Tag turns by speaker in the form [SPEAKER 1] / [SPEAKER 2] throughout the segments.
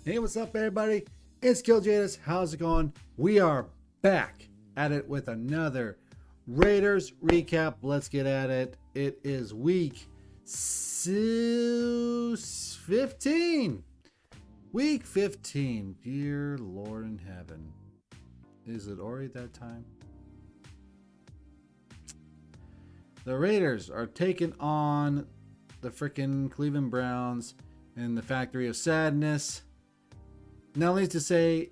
[SPEAKER 1] Hey, what's up, everybody? It's Kiljaedas. How's it going? We are back at it with another Raiders recap. Let's get at it. It is week 15. Week 15. Dear Lord in heaven. Is it already that time? The Raiders are taking on the freaking Cleveland Browns in the Factory of Sadness. Now, needless to say,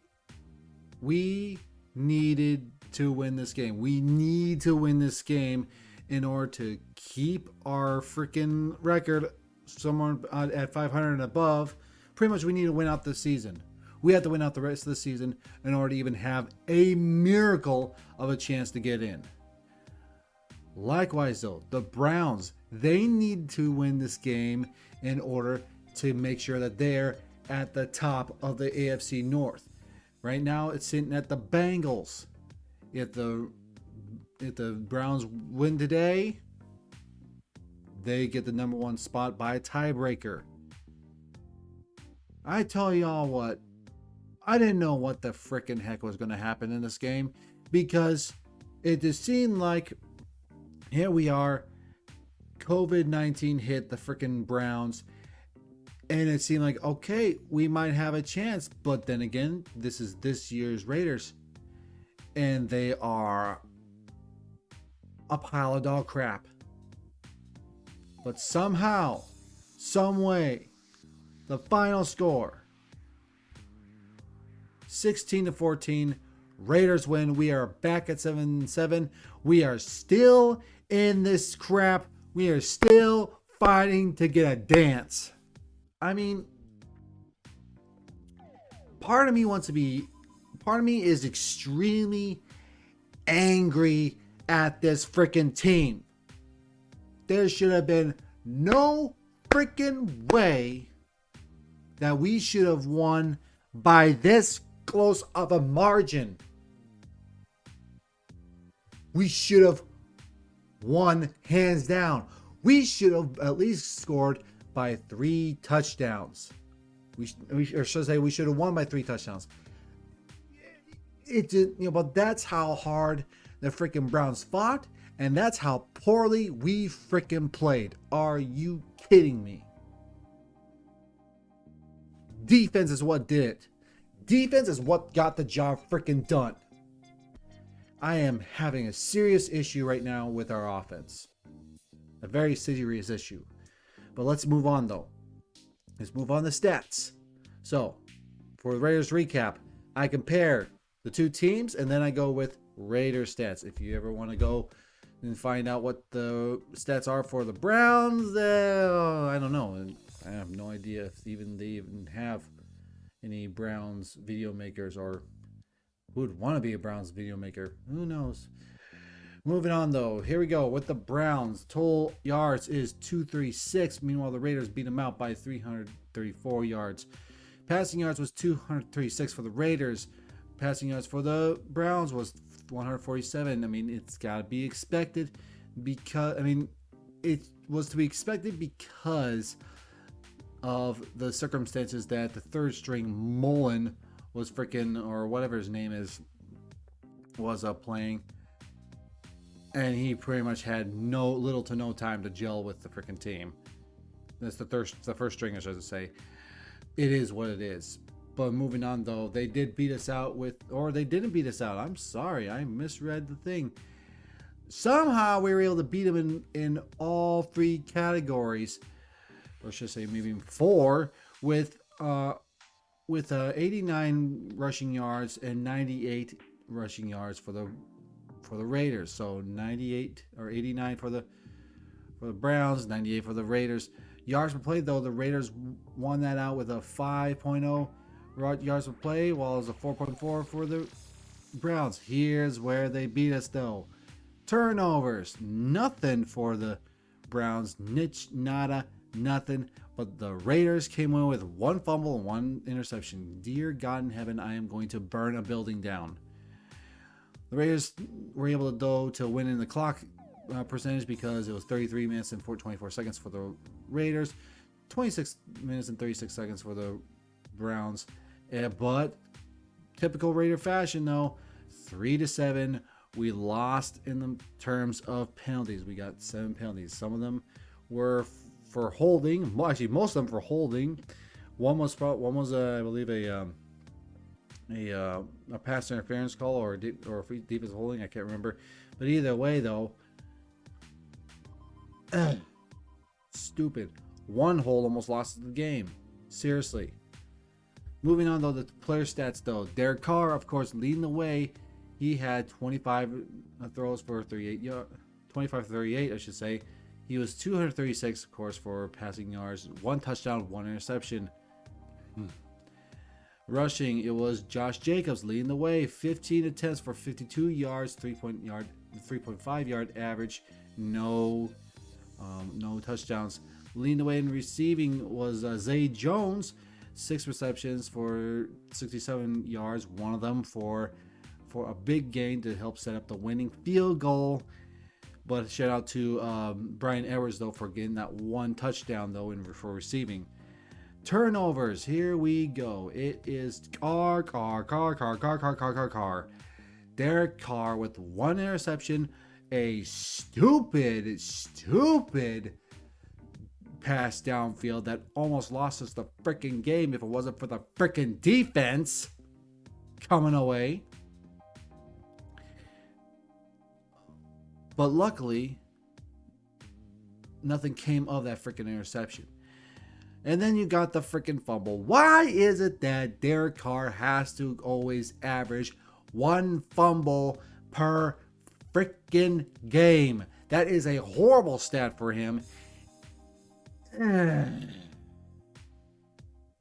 [SPEAKER 1] we needed to win this game. We need to win this game in order to keep our freaking record somewhere at 500 and above. Pretty much, we need to win out this season. We have to win out the rest of the season in order to even have a miracle of a chance to get in. Likewise, though, the Browns, they need to win this game in order to make sure that they're at the top of the AFC North. Right now, it's sitting at the Bengals. If the Browns win today, they get the number one spot by a tiebreaker. I tell y'all what, I didn't know what the frickin' heck was going to happen in this game, because it just seemed like here we are, COVID-19 hit the frickin' Browns, and it seemed like, okay, we might have a chance. But then again, this is this year's Raiders, and they are a pile of dog crap. But somehow, some way, the final score, 16-14, Raiders win. We are back at 7-7. We are still in this crap. We are still fighting to get a dance. I mean, part of me is extremely angry at this freaking team. There should have been no freaking way that we should have won by this close of a margin. We should have won hands down. We should have at least scored by 3 touchdowns. We should have won by 3 touchdowns. It did, but that's how hard the freaking Browns fought, and that's how poorly we freaking played. Are you kidding me? Defense is what did it. Defense is what got the job freaking done. I am having a serious issue right now with our offense. A very serious issue. But let's move on, though. Let's move on to stats. So, for the Raiders recap, I compare the two teams, and then I go with Raiders stats. If you ever want to go and find out what the stats are for the Browns, I don't know. I have no idea if they even have any Browns video makers, or who would want to be a Browns video maker. Who knows? Moving on, though. Here we go with the Browns. Total yards is 236. Meanwhile, the Raiders beat them out by 334 yards. Passing yards was 236 for the Raiders. Passing yards for the Browns was 147. I mean, it's got to be expected because, it was to be expected because of the circumstances that the third string Mullen was freaking, or whatever his name is, was playing. And he pretty much had little to no time to gel with the freaking team. That's the first string, I should say. It is what it is. But moving on, though, they did beat us out they didn't beat us out. I'm sorry, I misread the thing. Somehow we were able to beat them in all 3 categories, or should I say maybe 4, with 89 rushing yards and 98 rushing yards for the Raiders. So 98 or 89 for the Browns, 98 for the Raiders. Yards per play, though, the Raiders won that out with a 5.0 yards per play, while it was a 4.4 for the Browns. Here's where they beat us, though. Turnovers, nothing for the Browns. Nada, nothing. But the Raiders came away with 1 fumble and 1 interception. Dear God in heaven, I am going to burn a building down. The Raiders were able to win in the clock percentage because it was 33 minutes and 24 seconds for the Raiders, 26 minutes and 36 seconds for the Browns. But typical Raider fashion, though, 3-7. We lost in the terms of penalties. We got 7 penalties. Some of them were for holding. Well, actually, most of them for holding. One was I believe a pass interference call or defensive holding. I can't remember. But either way, though, stupid. One hold almost lost the game. Seriously. Moving on, though, the player stats, though. Derek Carr, of course, leading the way. He had 25 throws for 25-38, I should say. He was 236, of course, for passing yards. 1 touchdown, 1 interception. Rushing, it was Josh Jacobs leading the way. 15 attempts for 52 yards, 3.5 yard average. No touchdowns. Leading the way in receiving was Zay Jones. 6 receptions for 67 yards. One of them for a big gain to help set up the winning field goal. But shout out to Brian Edwards, though, for getting that 1 touchdown, though, for receiving. Turnovers, here we go. It is Carr. Derek Carr with 1 interception. A stupid pass downfield that almost lost us the freaking game if it wasn't for the freaking defense coming away. But luckily, nothing came of that freaking interception. And then you got the freaking fumble. Why is it that Derek Carr has to always average 1 fumble per freaking game? That is a horrible stat for him.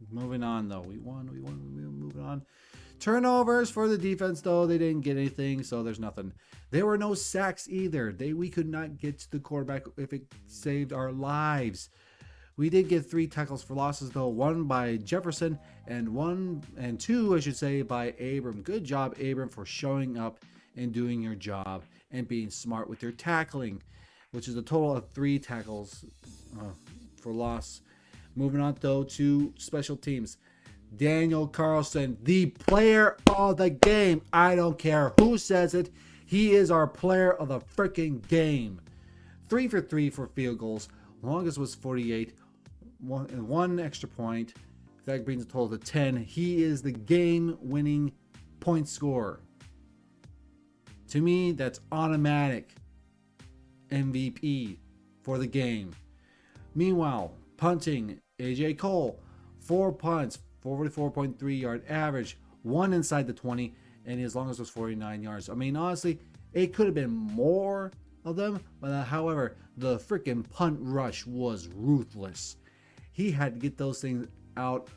[SPEAKER 1] Moving on, though. We won. Moving on. Turnovers for the defense, though. They didn't get anything, so there's nothing. There were no sacks either. We could not get to the quarterback if it saved our lives. We did get 3 tackles for losses, though. 1 by Jefferson and 2, I should say, by Abram. Good job, Abram, for showing up and doing your job and being smart with your tackling, which is a total of 3 tackles for loss. Moving on, though, to special teams. Daniel Carlson, the player of the game. I don't care who says it. He is our player of the freaking game. 3 for 3 for field goals. Longest was 48. One extra point. That brings the total to 10. He is the game-winning point scorer. To me, that's automatic MVP for the game. Meanwhile, punting, AJ Cole, 4 punts, 44.3 yard average, 1 inside the 20, and his longest was 49 yards. I mean, honestly, it could have been more of them, but however, the freaking punt rush was ruthless. He had to get those things out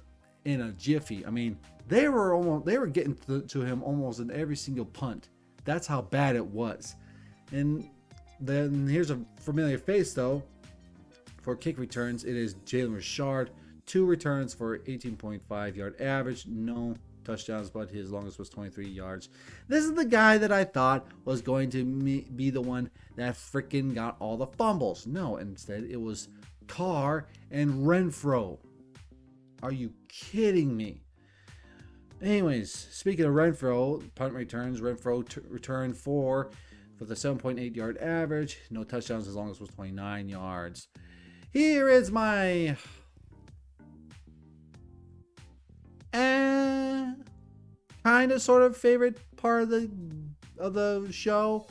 [SPEAKER 1] in a jiffy. I mean, they were getting to him almost in every single punt. That's how bad it was. And then here's a familiar face, though. For kick returns, it is Jalen Richard. 2 returns for 18.5 yard average. No touchdowns, but his longest was 23 yards. This is the guy that I thought was going to be the one that freaking got all the fumbles. No, instead it was Carr and Renfro. Are you kidding me? Anyways, speaking of Renfro, punt returns, Renfro returned 4 for the 7.8 yard average. No touchdowns, his longest was 29 yards. Here is my kind of sort of favorite part of the show.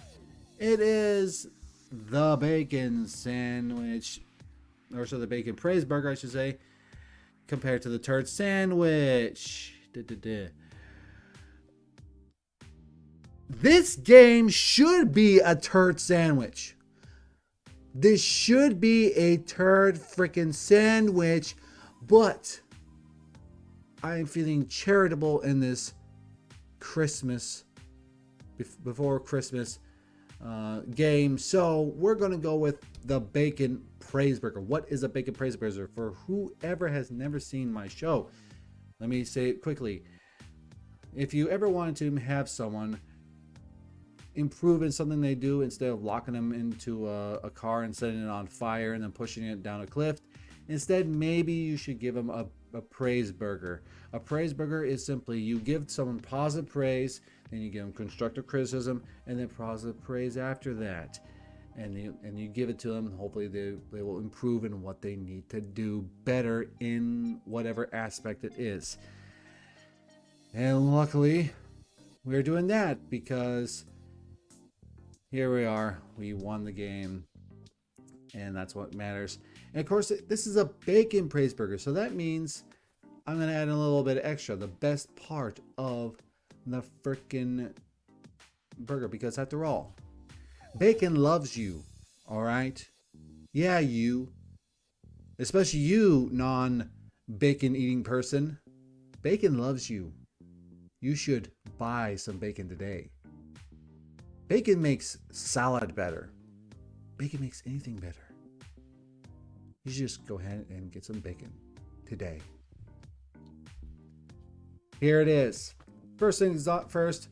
[SPEAKER 1] It is the bacon sandwich, or so the bacon praise burger, I should say, compared to the turd sandwich. This game should be a turd sandwich. This should be a turd freaking sandwich, but I am feeling charitable in this Christmas, before Christmas game. So we're going to go with the bacon praise burger. What is a bacon praise burger? For whoever has never seen my show, let me say it quickly. If you ever wanted to have someone improve in something they do, instead of locking them into a car and setting it on fire and then pushing it down a cliff, instead maybe you should give them a a praise burger. A praise burger is simply you give someone positive praise, then you give them constructive criticism, and then positive praise after that. And you give it to them. Hopefully they will improve in what they need to do better in whatever aspect it is. And luckily, we're doing that because here we are. We won the game, and that's what matters. And of course, this is a bacon praise burger, so that means I'm gonna add a little bit extra, the best part of the frickin' burger, because after all, bacon loves you, all right? Yeah, you, especially you, non-bacon eating person. Bacon loves you. You should buy some bacon today. Bacon makes salad better. Bacon makes anything better. You should just go ahead and get some bacon today. Here it is. First things first.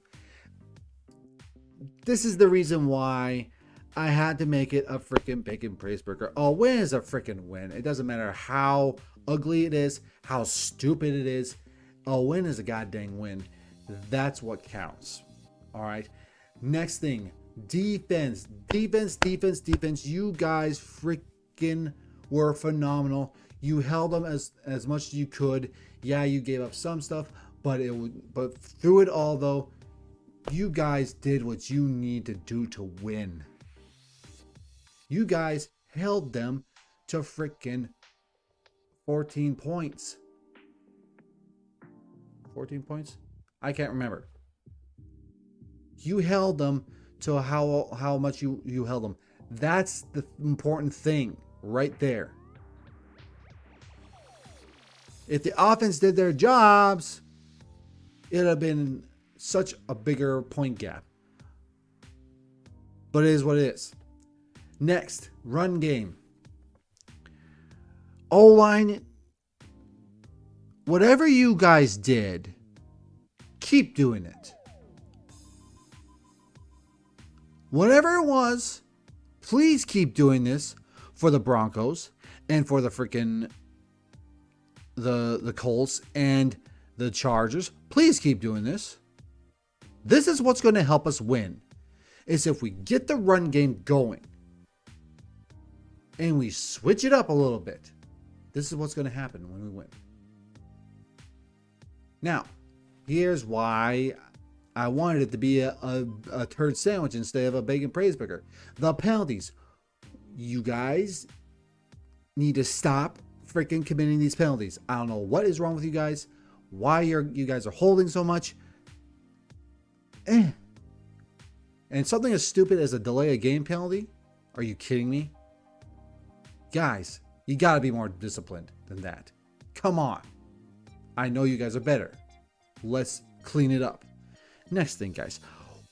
[SPEAKER 1] This is the reason why I had to make it a freaking bacon praise burger. A win is a freaking win. It doesn't matter how ugly it is, how stupid it is. A win is a goddamn win. That's what counts. All right. Next thing, defense. Defense. You guys freaking were phenomenal. You held them as much as you could. Yeah, you gave up some stuff, but through it all though, you guys did what you need to do to win. You guys held them to freaking 14 points. 14 points? I can't remember. You held them to how much you held them. That's the important thing right there. If the offense did their jobs, it would have been such a bigger point gap. But it is what it is. Next, run game. O-line, whatever you guys did, keep doing it. Whatever it was, please keep doing this for the Broncos and for the freaking the Colts and the Chargers. Please keep doing this. This is what's going to help us win. Is if we get the run game going and we switch it up a little bit. This is what's going to happen when we win. Now, here's why I wanted it to be a turd sandwich instead of a bacon praise burger. The penalties. You guys need to stop freaking committing these penalties. I don't know what is wrong with you guys. Why you guys are holding so much. And something as stupid as a delay a game penalty? Are you kidding me? Guys, you got to be more disciplined than that. Come on. I know you guys are better. Let's clean it up. Next thing, guys.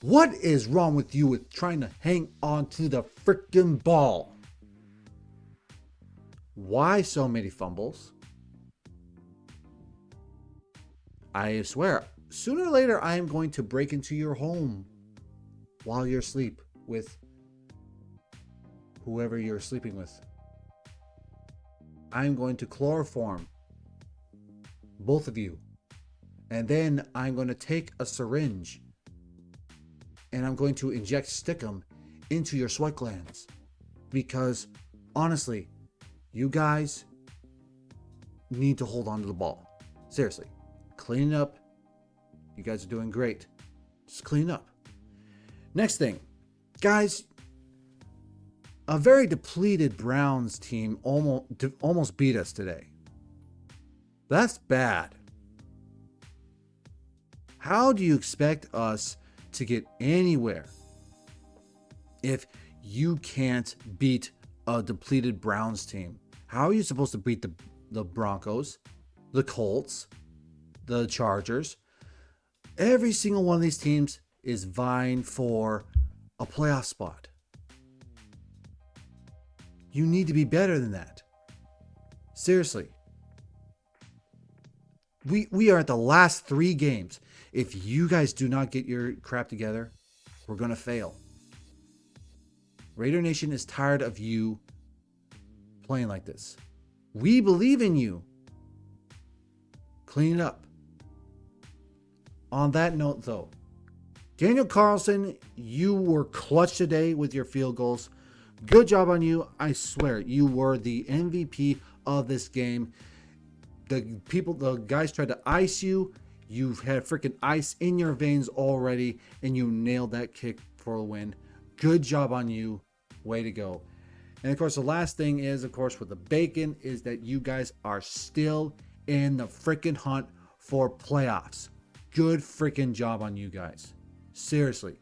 [SPEAKER 1] What is wrong with you with trying to hang on to the freaking ball? Why so many fumbles? I swear, sooner or later, I am going to break into your home while you're asleep with whoever you're sleeping with. I'm going to chloroform both of you. And then I'm going to take a syringe and I'm going to stick them into your sweat glands. Because honestly, you guys need to hold on to the ball. Seriously, clean it up. You guys are doing great. Just clean up. Next thing, guys, a very depleted Browns team almost beat us today. That's bad. How do you expect us to get anywhere if you can't beat a depleted Browns team? How are you supposed to beat the Broncos, the Colts, the Chargers? Every single one of these teams is vying for a playoff spot. You need to be better than that. Seriously. We are at the last 3 games. If you guys do not get your crap together, we're going to fail. Raider Nation is tired of you playing like this. We believe in you. Clean it up. On that note, though, Daniel Carlson, you were clutch today with your field goals. Good job on you. I swear, you were the MVP of this game. The guys tried to ice you. You've had freaking ice in your veins already, and you nailed that kick for a win. Good job on you. Way to go. And of course, the last thing is, of course, with the bacon, is that you guys are still in the freaking hunt for playoffs. Good freaking job on you guys. Seriously.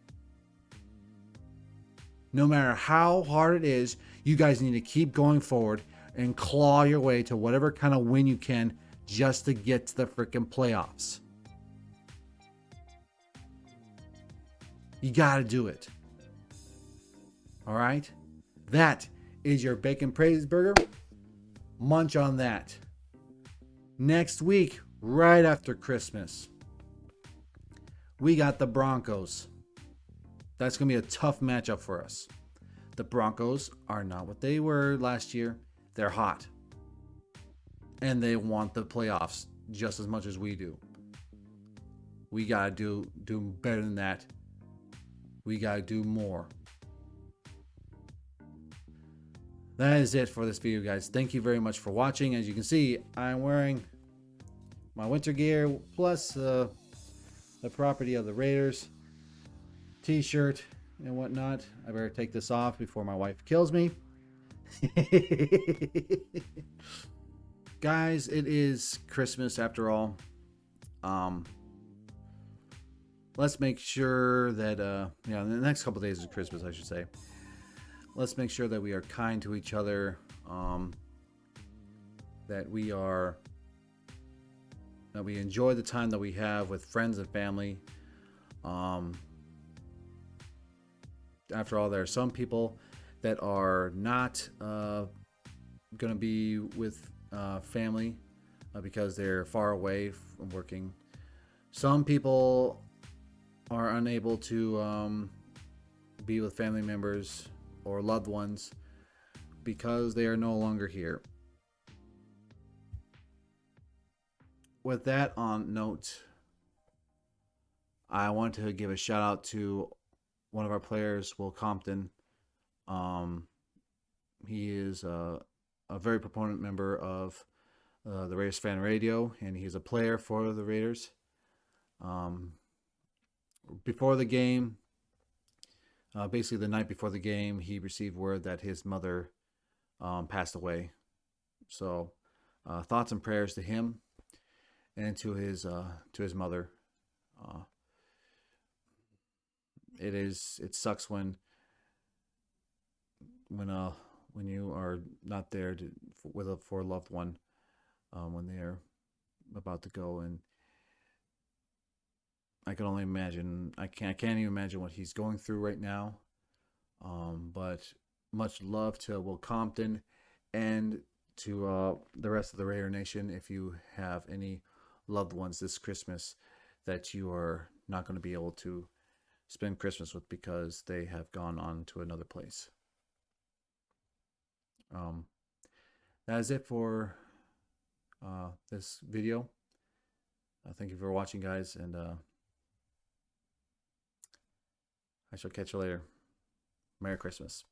[SPEAKER 1] No matter how hard it is, you guys need to keep going forward and claw your way to whatever kind of win you can just to get to the freaking playoffs. You got to do it. All right? That is your Bacon Praise Burger. Munch on that. Next week, right after Christmas, we got the Broncos. That's going to be a tough matchup for us. The Broncos are not what they were last year. They're hot. And they want the playoffs just as much as we do. We got to do better than that. We got to do more. That is it for this video, guys. Thank you very much for watching. As you can see, I'm wearing my winter gear plus the property of the Raiders t-shirt and whatnot. I better take this off before my wife kills me. Guys, it is Christmas after all. Let's make sure that the next couple days is Christmas, I should say. Let's make sure that we are kind to each other, that we enjoy the time that we have with friends and family. After all, there are some people that are not going to be with family because they're far away from working. Some people are unable to be with family members or loved ones because they are no longer here. With that on note, I want to give a shout out to one of our players, Will Compton. He is a very proponent member of the Raiders Fan Radio, and he's a player for the Raiders. Before the game, basically the night before the game, he received word that his mother passed away. So thoughts and prayers to him and to his mother. It sucks when you are not there for a loved one when they're about to go, and I can only imagine. I can't even imagine what he's going through right now. But much love to Will Compton and to the rest of the Raider Nation. If you have any loved ones this Christmas that you are not going to be able to spend Christmas with because they have gone on to another place. That is it for this video. Thank you for watching, guys, and I shall catch you later. Merry Christmas.